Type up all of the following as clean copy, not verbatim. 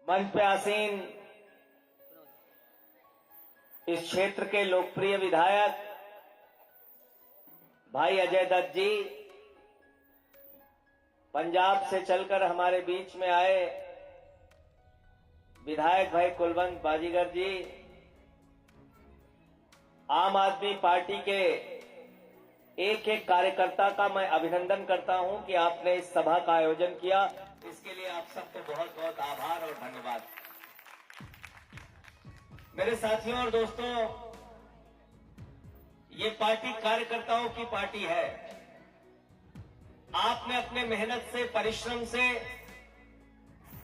मंच पे आसीन इस क्षेत्र के लोकप्रिय विधायक भाई अजय दत्त जी, पंजाब से चलकर हमारे बीच में आए विधायक भाई कुलवंत बाजीगर जी, आम आदमी पार्टी के एक एक कार्यकर्ता का मैं अभिनंदन करता हूं कि आपने इस सभा का आयोजन किया। इसके लिए आप सबको बहुत बहुत आभार और धन्यवाद। मेरे साथियों और दोस्तों, ये पार्टी कार्यकर्ताओं की पार्टी है। आपने अपने मेहनत से, परिश्रम से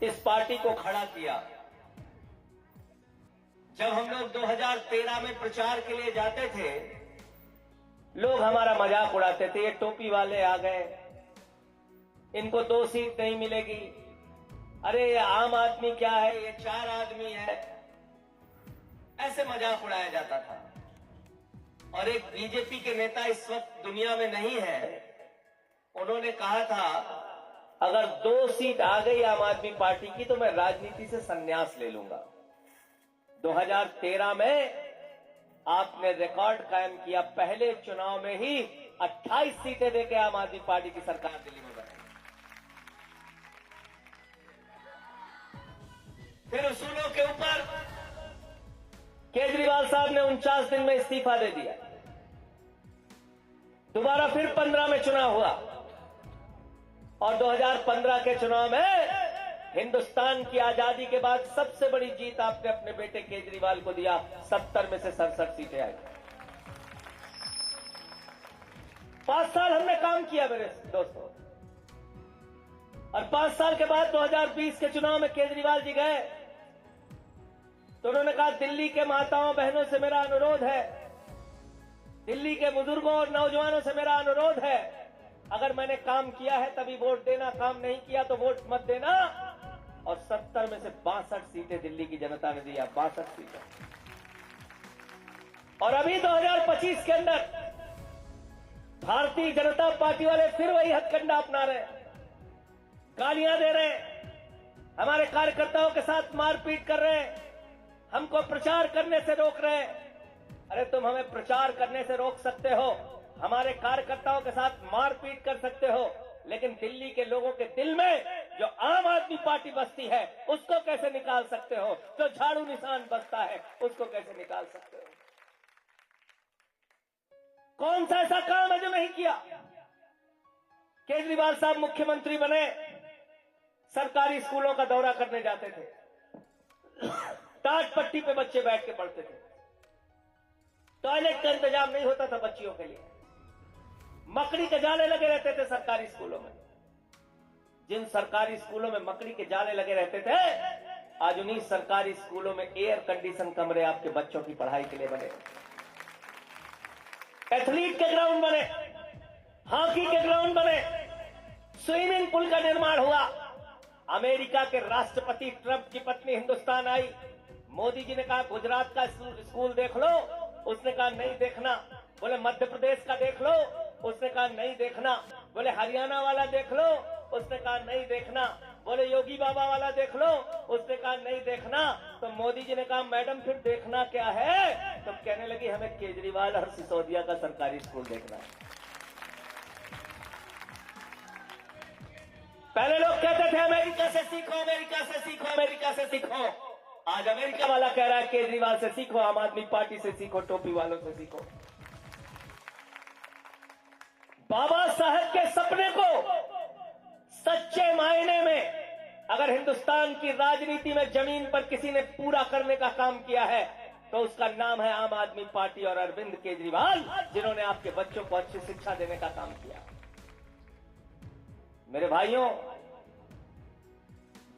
इस पार्टी को खड़ा किया। जब हम लोग 2013 में प्रचार के लिए जाते थे, लोग हमारा मजाक उड़ाते थे, ये टोपी वाले आ गए, इनको 2 सीट नहीं मिलेगी, अरे ये आम आदमी क्या है, ये 4 आदमी है, ऐसे मजाक उड़ाया जाता था। और एक बीजेपी के नेता इस वक्त दुनिया में नहीं है, उन्होंने कहा था अगर 2 सीट आ गई आम आदमी पार्टी की तो मैं राजनीति से संन्यास ले लूंगा। 2013 में आपने रिकॉर्ड कायम किया, पहले चुनाव में ही 28 सीटें देकर आम आदमी पार्टी की सरकार दिल्ली में बनाई। फिर उसूलों के ऊपर केजरीवाल साहब ने 49 दिन में इस्तीफा दे दिया। दोबारा फिर 15 में चुनाव हुआ और 2015 के चुनाव में हिंदुस्तान की आजादी के बाद सबसे बड़ी जीत आपने अपने बेटे केजरीवाल को दिया। 70 में से 67 सीटें आई। 5 साल हमने काम किया मेरे दोस्तों, और 5 साल के बाद 2020 के चुनाव में केजरीवाल जी गए तो उन्होंने कहा दिल्ली के माताओं बहनों से मेरा अनुरोध है, दिल्ली के बुजुर्गों और नौजवानों से मेरा अनुरोध है, अगर मैंने काम किया है तभी वोट देना, काम नहीं किया तो वोट मत देना। और 70 में से 62 सीटें दिल्ली की जनता ने दिया, 62 सीटें। और अभी 2025 के अंदर भारतीय जनता पार्टी वाले फिर वही हथकंडा अपना रहे, गालियां दे रहे, हमारे कार्यकर्ताओं के साथ मारपीट कर रहे, हमको प्रचार करने से रोक रहे। अरे तुम हमें प्रचार करने से रोक सकते हो, हमारे कार्यकर्ताओं के साथ मारपीट कर सकते हो, लेकिन दिल्ली के लोगों के दिल में जो आम आदमी पार्टी बसती है उसको कैसे निकाल सकते हो? जो झाड़ू निशान बसता है उसको कैसे निकाल सकते हो? कौन सा ऐसा काम है जो नहीं किया? केजरीवाल साहब मुख्यमंत्री बने, सरकारी स्कूलों का दौरा करने जाते थे, टाट पट्टी पे बच्चे बैठ के पढ़ते थे, टॉयलेट का इंतजाम नहीं होता था बच्चियों के लिए, मकड़ी के जाले लगे रहते थे सरकारी स्कूलों में। जिन सरकारी स्कूलों में मकड़ी के जाले लगे रहते थे, आज उन्हीं सरकारी स्कूलों में एयर कंडीशन कमरे आपके बच्चों की पढ़ाई के लिए बने, एथलीट के ग्राउंड बने, हॉकी के ग्राउंड बने, स्विमिंग पूल का निर्माण हुआ। अमेरिका के राष्ट्रपति ट्रंप की पत्नी हिंदुस्तान आई, मोदी जी ने कहा गुजरात का स्कूल देख लो, उसने कहा नहीं देखना। बोले मध्य प्रदेश का देख लो, उसने कहा नहीं देखना। बोले हरियाणा वाला देख लो, उसने कहा नहीं देखना। बोले योगी बाबा वाला देख लो, उसने कहा नहीं देखना। तो मोदी जी ने कहा मैडम फिर देखना क्या है? तो कहने लगी हमें केजरीवाल और सिसोदिया का सरकारी स्कूल देखना है। पहले लोग कहते थे अमेरिका से सीखो, अमेरिका से सीखो, अमेरिका से सीखो। आज अमेरिका वाला कह रहा है केजरीवाल से सीखो, आम आदमी पार्टी से सीखो, टोपी वालों से सीखो। बाबा साहब के सपने को सच्चे मायने में अगर हिंदुस्तान की राजनीति में जमीन पर किसी ने पूरा करने का काम किया है तो उसका नाम है आम आदमी पार्टी और अरविंद केजरीवाल, जिन्होंने आपके बच्चों को अच्छी शिक्षा देने का काम किया। मेरे भाइयों,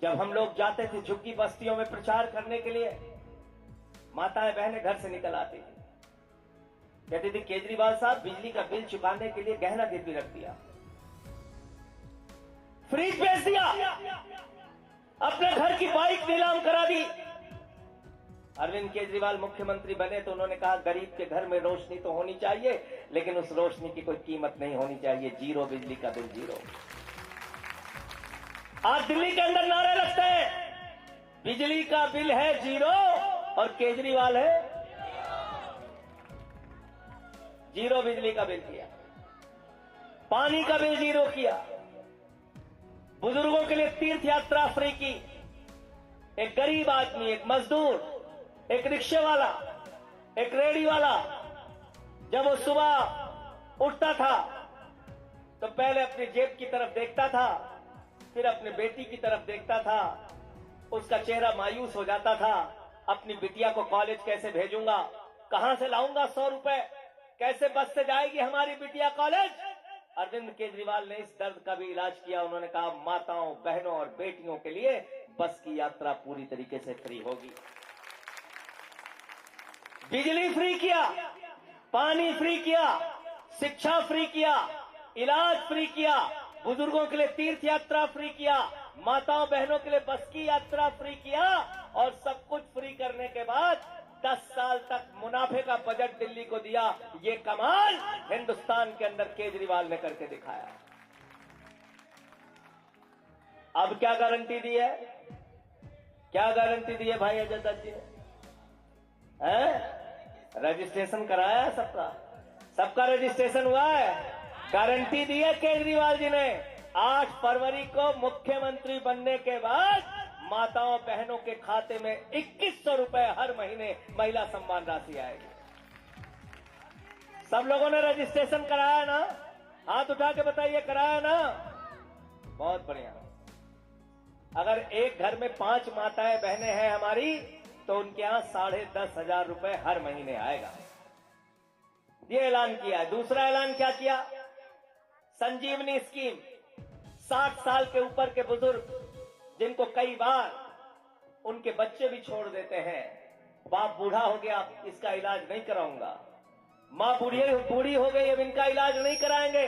जब हम लोग जाते थे झुग्गी बस्तियों में प्रचार करने के लिए, माताएं बहनें घर से निकल आती थी, कहती थी केजरीवाल साहब बिजली का बिल चुकाने के लिए गहना गिरवी रख दिया, फ्रिज बेच दिया, अपने घर की बाइक नीलाम करा दी। अरविंद केजरीवाल मुख्यमंत्री बने तो उन्होंने कहा गरीब के घर में रोशनी तो होनी चाहिए, लेकिन उस रोशनी की कोई कीमत नहीं होनी चाहिए, जीरो बिजली का बिल जीरो। आज दिल्ली के अंदर नारे लगते हैं बिजली का बिल है 0 और केजरीवाल है 0 बिजली का बिल किया, पानी का बिल 0 किया, बुजुर्गों के लिए तीर्थ यात्रा फ्री की। एक गरीब आदमी, एक मजदूर, एक रिक्शे वाला, एक रेहड़ी वाला जब वो सुबह उठता था तो पहले अपनी जेब की तरफ देखता था, फिर अपने बेटी की तरफ देखता था, उसका चेहरा मायूस हो जाता था। अपनी बिटिया को कॉलेज कैसे भेजूंगा, कहां से लाऊंगा 100 रुपए, कैसे बस से जाएगी हमारी बिटिया कॉलेज। अरविंद केजरीवाल ने इस दर्द का भी इलाज किया। उन्होंने कहा माताओं, बहनों और बेटियों के लिए बस की यात्रा पूरी तरीके से फ्री होगी। बिजली फ्री किया, पानी फ्री किया, शिक्षा फ्री किया, इलाज फ्री किया, बुजुर्गों के लिए तीर्थ यात्रा फ्री किया, माताओं बहनों के लिए बस की यात्रा फ्री किया। और सब कुछ फ्री करने के बाद 10 साल तक मुनाफे का बजट दिल्ली को दिया। ये कमाल हिंदुस्तान के अंदर केजरीवाल ने करके दिखाया। अब क्या गारंटी दी है, क्या गारंटी दी है भाई अजय दत्त जी ने? रजिस्ट्रेशन कराया सबका, सबका रजिस्ट्रेशन हुआ है, गारंटी दी है केजरीवाल जी ने। 8 फरवरी को मुख्यमंत्री बनने के बाद माताओं बहनों के खाते में 2100 रुपए हर महीने महिला सम्मान राशि आएगी। सब लोगों ने रजिस्ट्रेशन कराया ना? हाथ उठा के बताइए, कराया ना? बहुत बढ़िया। अगर एक घर में 5 माताएं बहनें हैं हमारी तो उनके यहां 10,500 रुपए हर महीने आएगा। ये ऐलान किया है। दूसरा ऐलान क्या किया? संजीवनी स्कीम। 60 साल के ऊपर के बुजुर्ग जिनको कई बार उनके बच्चे भी छोड़ देते हैं, बाप बूढ़ा हो गया इसका इलाज नहीं कराऊंगा, मां बूढ़ी हो गई अब इनका इलाज नहीं कराएंगे,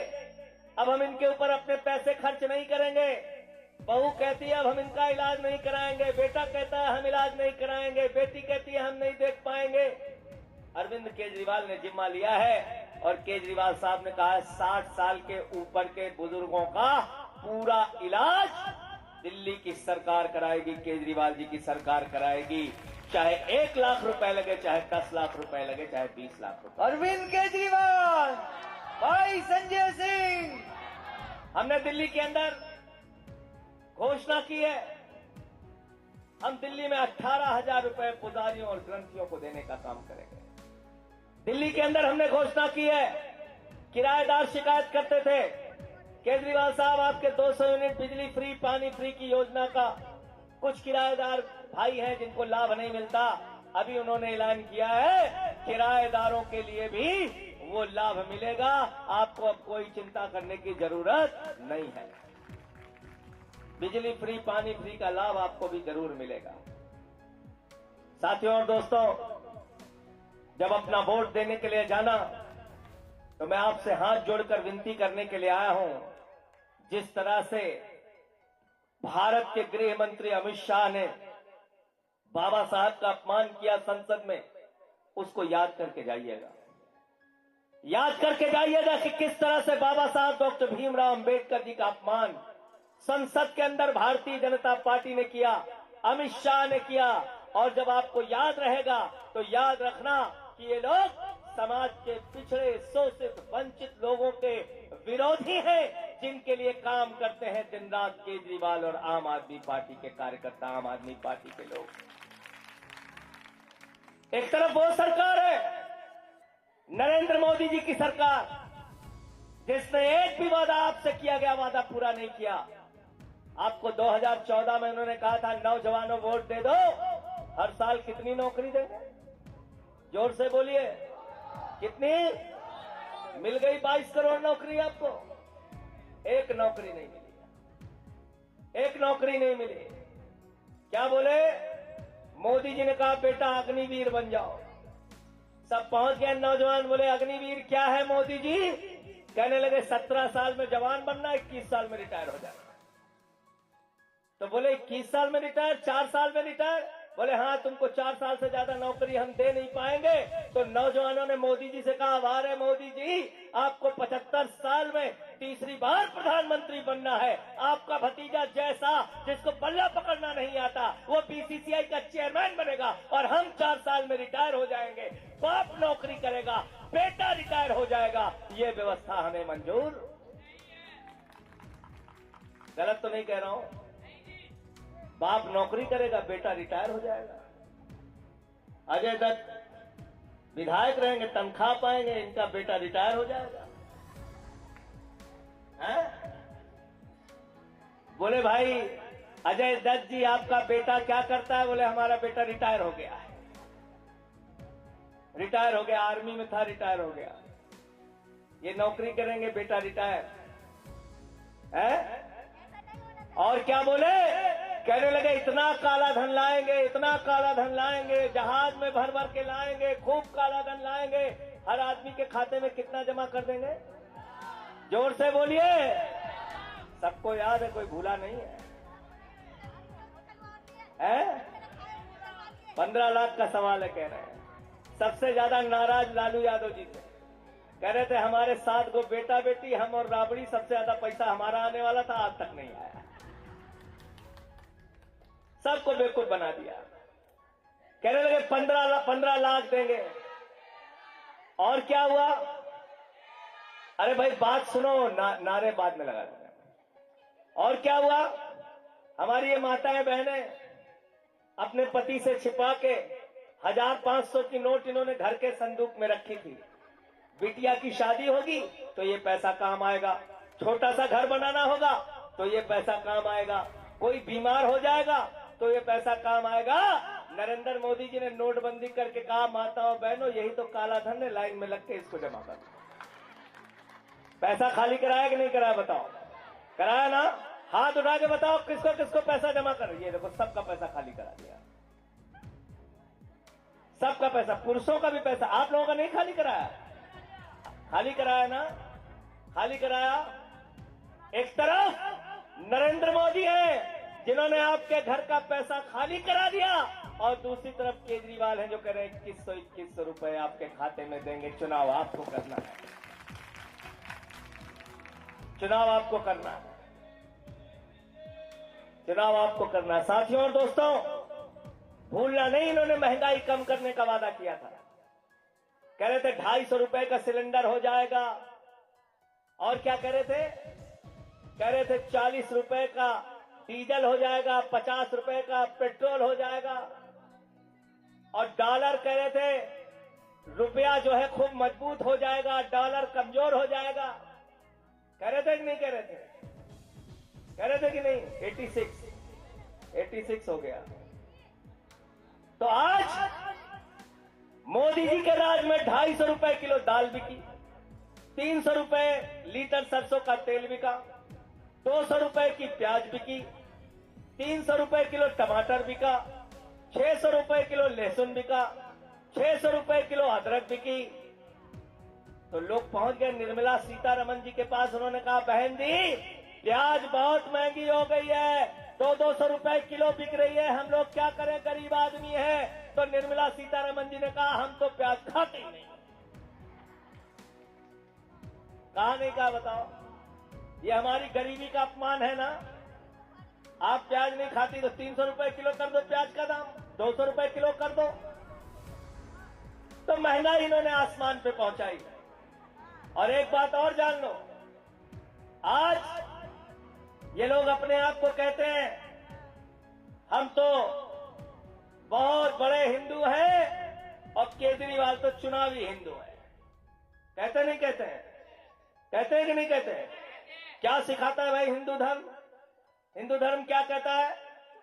अब हम इनके ऊपर अपने पैसे खर्च नहीं करेंगे। बहू कहती है अब हम इनका इलाज नहीं कराएंगे, बेटा कहता है हम इलाज नहीं कराएंगे, बेटी कहती है हम नहीं देख पाएंगे। अरविंद केजरीवाल ने जिम्मा लिया है और केजरीवाल साहब ने कहा 60 साल के ऊपर के बुजुर्गों का पूरा इलाज दिल्ली की सरकार कराएगी, केजरीवाल जी की सरकार कराएगी। चाहे 1 लाख रुपए लगे, चाहे 10 लाख रुपए लगे, चाहे 20 लाख रुपए। अरविंद केजरीवाल, भाई संजय सिंह, हमने दिल्ली के अंदर घोषणा की है, हम दिल्ली में 18,000 रुपए पुजारियों और ग्रंथियों को देने का काम करेंगे। दिल्ली के अंदर हमने घोषणा की है, किराएदार शिकायत करते थे केजरीवाल साहब आपके 200 यूनिट बिजली फ्री, पानी फ्री की योजना का कुछ किराएदार भाई हैं जिनको लाभ नहीं मिलता। अभी उन्होंने ऐलान किया है किराएदारों के लिए भी वो लाभ मिलेगा, आपको अब कोई चिंता करने की जरूरत नहीं है। बिजली फ्री, पानी फ्री का लाभ आपको भी जरूर मिलेगा। साथियों और दोस्तों, जब अपना वोट देने के लिए जाना तो मैं आपसे हाथ जोड़कर विनती करने के लिए आया हूं, जिस तरह से भारत के गृह मंत्री अमित शाह ने बाबा साहब का अपमान किया संसद में, उसको याद करके जाइएगा। याद करके जाइएगा कि किस तरह से बाबा साहब डॉक्टर भीमराव अंबेडकर जी का अपमान संसद के अंदर भारतीय जनता पार्टी ने किया, अमित शाह ने किया। और जब आपको याद रहेगा तो याद रखना कि ये लोग समाज के पिछड़े, शोषित, वंचित लोगों के विरोधी हैं, जिनके लिए काम करते हैं दिन रात केजरीवाल और आम आदमी पार्टी के कार्यकर्ता, आम आदमी पार्टी के लोग। एक तरफ वो सरकार है नरेंद्र मोदी जी की सरकार, जिसने एक भी वादा आपसे किया गया वादा पूरा नहीं किया। आपको 2014 में उन्होंने कहा था नौजवानों वोट दे दो, हर साल कितनी नौकरी देंगे? जोर से बोलिए, कितनी मिल गई? 22 करोड़ नौकरी आपको। एक नौकरी नहीं मिली, एक नौकरी नहीं मिली। क्या बोले? मोदी जी ने कहा बेटा अग्निवीर बन जाओ। सब पहुंच गए नौजवान, बोले अग्निवीर क्या है मोदी जी? कहने लगे 17 साल में जवान बनना, 21 साल में रिटायर हो जाना। तो बोले 21 साल में रिटायर, 4 साल में रिटायर, बोले हाँ तुमको 4 साल से ज्यादा नौकरी हम दे नहीं पाएंगे। तो नौजवानों ने मोदी जी से कहा, वाह मोदी जी, आपको 75 साल में तीसरी बार प्रधानमंत्री बनना है। आपका भतीजा जैसा जिसको बल्ला पकड़ना नहीं आता वो बीसीसीआई का चेयरमैन बनेगा और हम 4 साल में रिटायर हो जाएंगे। बाप नौकरी करेगा, बेटा रिटायर हो जाएगा। ये व्यवस्था हमें मंजूर। गलत तो नहीं कह रहा हूं? बाप नौकरी करेगा, बेटा रिटायर हो जाएगा। अजय दत्त विधायक रहेंगे, तनख्वाह पाएंगे, इनका बेटा रिटायर हो जाएगा। हैं? बोले भाई अजय दत्त जी आपका बेटा क्या करता है? बोले हमारा बेटा रिटायर हो गया है। रिटायर हो गया, आर्मी में था, रिटायर हो गया। ये नौकरी करेंगे, बेटा रिटायर है। और क्या बोले? कहने लगे इतना काला धन लाएंगे, इतना काला धन लाएंगे, जहाज में भर भर के लाएंगे, खूब काला धन लाएंगे। हर आदमी के खाते में कितना जमा कर देंगे? जोर से बोलिए। सबको याद है, कोई भूला नहीं है? 15 लाख का सवाल है, कह रहे हैं। सबसे ज्यादा नाराज लालू यादव जी थे। कह रहे थे हमारे 7 गो बेटा बेटी, हम और राबड़ी, सबसे ज्यादा पैसा हमारा आने वाला था, आज तक नहीं आया। सबको बेवकूफ बना दिया। कहने लगे 15 लाख देंगे। और क्या हुआ? अरे भाई बात सुनो, नारे बाद में लगा देना। और क्या हुआ? हमारी ये माताएं बहनें अपने पति से छिपा के 1500 की नोट इन्होंने घर के संदूक में रखी थी। बिटिया की शादी होगी तो ये पैसा काम आएगा, छोटा सा घर बनाना होगा तो ये पैसा काम आएगा, कोई बीमार हो जाएगा तो ये पैसा काम आएगा। नरेंद्र मोदी जी ने नोटबंदी करके कहा, माताओं बहनों यही तो काला धन है, लाइन में लग के इसको जमा कर। पैसा खाली कराया कि नहीं कराया? बताओ। कराया ना? हाथ उठा के बताओ किसको किसको पैसा जमा कर। ये देखो सबका पैसा खाली करा दिया, सबका पैसा, पुरुषों का भी पैसा आप लोगों का नहीं खाली कराया? खाली कराया ना? खाली कराया। एक तरफ नरेंद्र मोदी है जिन्होंने आपके घर का पैसा खाली करा दिया, और दूसरी तरफ केजरीवाल है जो कह रहे हैं 2100 रुपए आपके खाते में देंगे। चुनाव आपको करना है, चुनाव आपको करना है, चुनाव आपको करना है। साथियों और दोस्तों, भूलना नहीं, इन्होंने महंगाई कम करने का वादा किया था। कह रहे थे 250 रुपए का सिलेंडर हो जाएगा। और क्या कह रहे थे? कह रहे थे 40 रुपए का डीजल हो जाएगा, 50 रुपए का पेट्रोल हो जाएगा। और डॉलर कह रहे थे रुपया जो है खूब मजबूत हो जाएगा, डॉलर कमजोर हो जाएगा। कह रहे थे कि नहीं कह रहे थे? कह रहे थे कि नहीं? 86 हो गया। तो आज मोदी जी के राज में 250 रुपए किलो दाल बिकी, 300 रुपए लीटर सरसों का तेल बिका, 200 रुपए की प्याज बिकी, 300 रुपए किलो टमाटर बिका, 600 रुपए किलो लहसुन बिका, 600 रुपए किलो अदरक बिकी। तो लोग पहुंच गए निर्मला सीतारमन जी के पास। उन्होंने कहा, बहन जी प्याज बहुत महंगी हो गई है, 200 रुपए किलो बिक रही है, हम लोग क्या करें, गरीब आदमी है। तो निर्मला सीतारमन जी ने कहा, हम तो प्याज खाते ही नहीं। कहा नहीं कहा? बताओ। ये हमारी गरीबी का अपमान है ना? आप प्याज नहीं खाती तो 300 रुपए किलो कर दो प्याज का दाम, 200 रुपए किलो कर दो। तो महंगाई इन्होंने आसमान पे पहुंचाई। और एक बात और जान लो, आज ये लोग अपने आप को कहते हैं हम तो बहुत बड़े हिंदू हैं, और केजरीवाल तो चुनावी हिंदू है। कहते नहीं कहते हैं? कहते हैं कि नहीं कहते हैं? क्या सिखाता है भाई हिंदू धर्म? हिंदू धर्म क्या कहता है?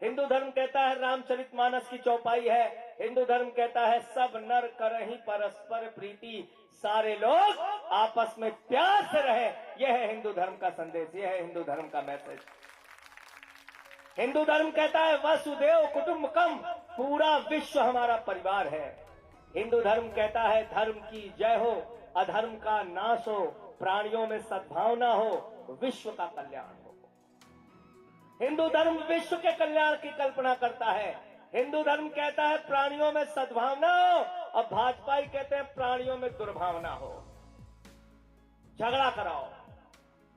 हिंदू धर्म कहता है रामचरितमानस की चौपाई है। हिंदू धर्म कहता है सब नर करहि परस्पर प्रीति, सारे लोग आपस में प्यार से रहे। यह है हिंदू धर्म का संदेश, यह है हिंदू धर्म का मैसेज। हिंदू धर्म कहता है वसुदेव कुटुंबकम, पूरा विश्व हमारा परिवार है। हिंदू धर्म कहता है धर्म की जय हो, अधर्म का नाश हो, प्राणियों में सद्भावना हो, विश्व का कल्याण हो। हिंदू धर्म विश्व के कल्याण की कल्पना करता है। हिंदू धर्म कहता है प्राणियों में सद्भावना हो और भाजपाई कहते हैं प्राणियों में दुर्भावना हो। झगड़ा कराओ,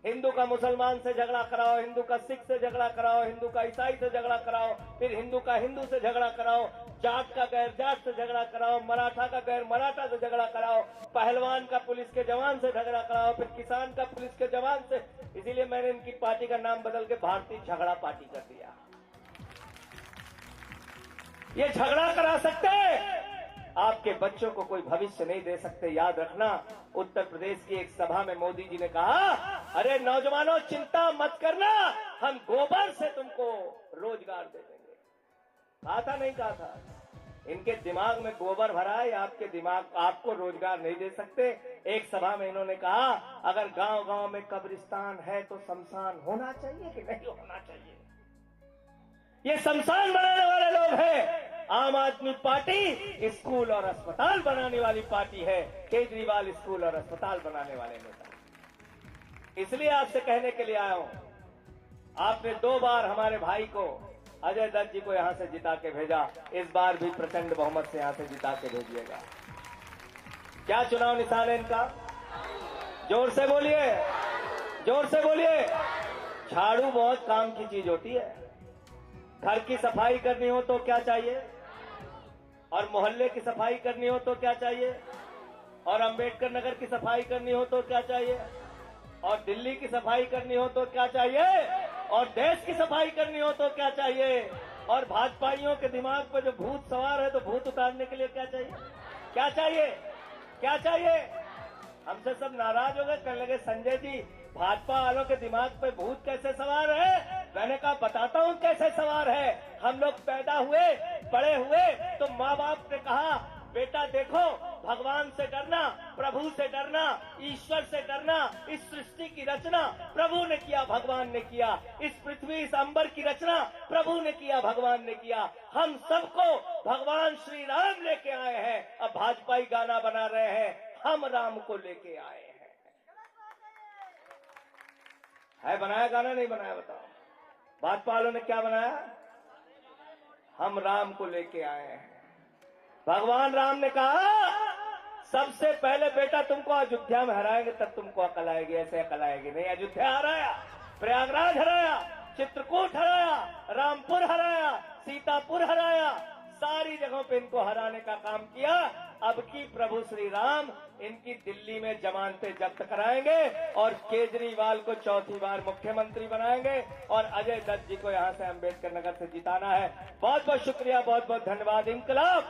हिंदू का मुसलमान से झगड़ा कराओ, हिंदू का सिख से झगड़ा कराओ, हिंदू का ईसाई से झगड़ा कराओ, फिर हिंदू का हिंदू से झगड़ा कराओ, जाट का गैर जाट से झगड़ा कराओ, मराठा का गैर मराठा से झगड़ा कराओ, पहलवान का पुलिस के जवान से झगड़ा कराओ, फिर किसान का पुलिस के जवान से। इसीलिए मैंने इनकी पार्टी का नाम बदल के भारतीय झगड़ा पार्टी कर दिया। ये झगड़ा करा सकते, आपके बच्चों को कोई भविष्य नहीं दे सकते। याद रखना, उत्तर प्रदेश की एक सभा में मोदी जी ने कहा, अरे नौजवानों चिंता मत करना, हम गोबर से तुमको रोजगार दे देंगे। कहा था नहीं कहा था? इनके दिमाग में गोबर भरा है, आपके दिमाग आपको रोजगार नहीं दे सकते। एक सभा में इन्होंने कहा, अगर गांव गांव में कब्रिस्तान है तो शमशान होना चाहिए कि नहीं होना चाहिए? ये शमशान बनाने वाले लोग हैं। आम आदमी पार्टी स्कूल और अस्पताल बनाने वाली पार्टी है, केजरीवाल स्कूल और अस्पताल बनाने वाले नेता। इसलिए आपसे कहने के लिए आया हूं, आपने 2 बार हमारे भाई को, अजय दत्त जी को यहां से जिता के भेजा, इस बार भी प्रचंड बहुमत से यहां से जिता के भेजिएगा। क्या चुनाव निशान है इनका? जोर से बोलिए, जोर से बोलिए। झाड़ू बहुत काम की चीज होती है। घर की सफाई करनी हो तो क्या चाहिए, और मोहल्ले की सफाई करनी हो तो क्या चाहिए, और अंबेडकर नगर की सफाई करनी हो तो क्या चाहिए, और दिल्ली की सफाई करनी हो तो क्या चाहिए, और देश की सफाई करनी हो तो क्या चाहिए, और भाजपाइयों के दिमाग पर जो भूत सवार है तो भूत उतारने के लिए क्या चाहिए? क्या चाहिए? क्या चाहिए? हमसे सब नाराज हो गए, कहने लगे संजय जी भाजपा वालों के दिमाग पे भूत कैसे सवार है? मैंने कहा बताता हूं कैसे सवार है। हम लोग पैदा हुए, बड़े हुए तो माँ बाप ने कहा, बेटा देखो भगवान से डरना, प्रभु से डरना, ईश्वर से डरना। इस सृष्टि की रचना प्रभु ने किया, भगवान ने किया। इस पृथ्वी, इस अंबर की रचना प्रभु ने किया, भगवान ने किया। हम सबको भगवान श्री राम लेके आए हैं। अब भाजपाई गाना बना रहे हैं, हम राम को लेके आए हैं। है बनाया गाना, नहीं बनाया? बताओ भाजपा वालों ने क्या बनाया? हम राम को लेके आए हैं। भगवान राम ने कहा, सबसे पहले बेटा तुमको अयोध्या में हराएंगे तब तुमको अकल आएगी, ऐसे अकल आएगी नहीं। अयोध्या हराया, प्रयागराज हराया, चित्रकूट हराया, रामपुर हराया, सीतापुर हराया, सारी जगहों पे इनको हराने का काम किया। अब की प्रभु श्री राम इनकी दिल्ली में जमानतें जब्त कराएंगे और केजरीवाल को 4थी बार मुख्यमंत्री बनाएंगे और अजय दत्त जी को यहां से अंबेडकर नगर से जिताना है। बहुत बहुत शुक्रिया, बहुत बहुत धन्यवाद। इंकलाब।